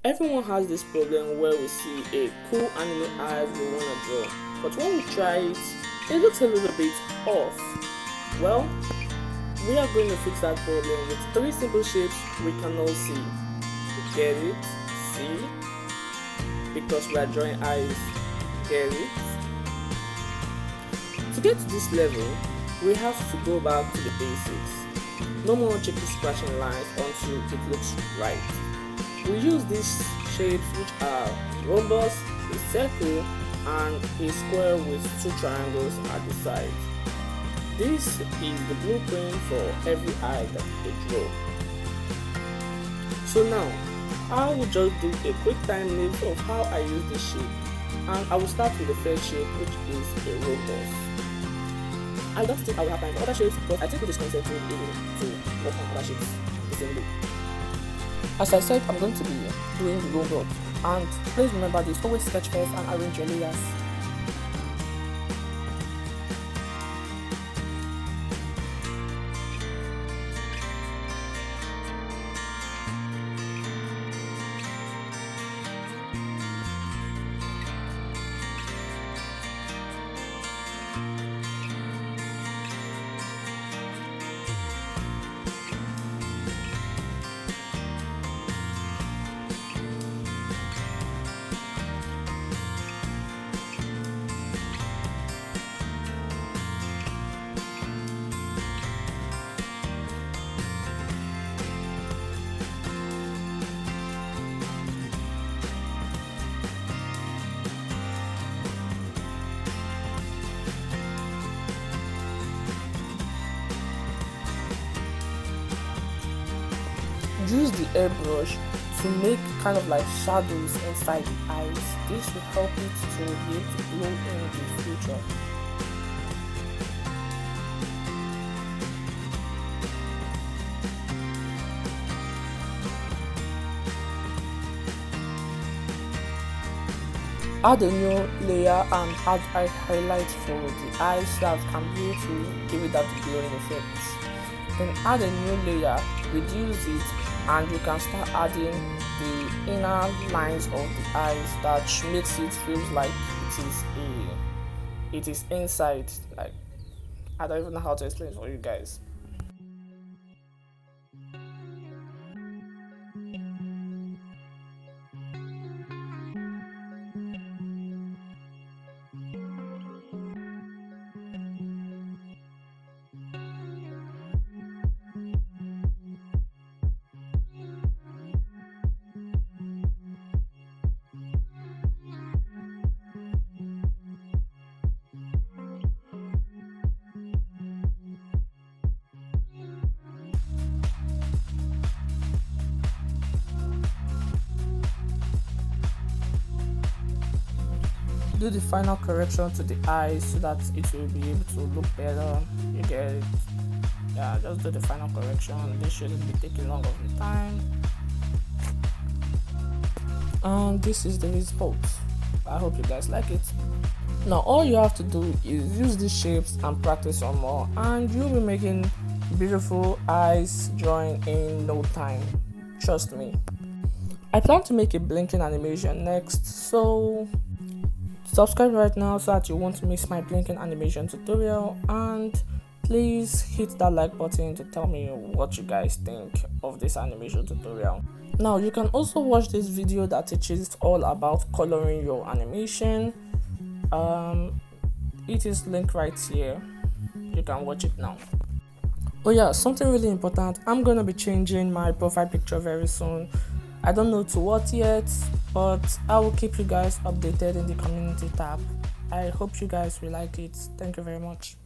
Everyone has this problem where we see a cool anime eyes we want to draw, but when we try it, it looks a little bit off. Well, we are going to fix that problem with 3 simple shapes we can all see. Get it? See? Because we are drawing eyes. Get it? To get to this level, we have to go back to the basics. No more tricky scratching lines until it looks right. We use these shapes which are rhombus, a circle, and a square with 2 triangles at the sides. This is the blueprint for every eye that we draw. So now, I will just do a quick time lapse of how I use this shape, and I will start with the first shape, which is a rhombus. I don't think I will have time for other shapes, but I think with this concept we'll be able to work on other shapes the same way. As I said, I'm going to be doing the robot, and please remember this, always sketch first and arrange your layers. Use the airbrush to make kind of like shadows inside the eyes. This will help it to be able to glow in the future. Add a new layer and add eye highlight for the eyes that can be able to give it that glowing effect. Then add a new layer, reduce it, and you can start adding the inner lines of the eyes that makes it feel like it is inside. Like, I don't even know how to explain it for you guys. Do the final correction to the eyes so that it will be able to look better. You get it? Yeah, just do the final correction. This shouldn't be taking long of the time. And this is the result. I hope you guys like it. Now all you have to do is use these shapes and practice some more, and you'll be making beautiful eyes drawing in no time. Trust me. I plan to make a blinking animation next, so subscribe right now so that you won't miss my blinking animation tutorial, and please hit that like button to tell me what you guys think of this animation tutorial. Now you can also watch this video that teaches all about coloring your animation. It is linked right here. You can watch it now. Oh yeah, something really important, I'm gonna be changing my profile picture very soon. I don't know to what yet, but I will keep you guys updated in the community tab. I hope you guys will like it. Thank you very much.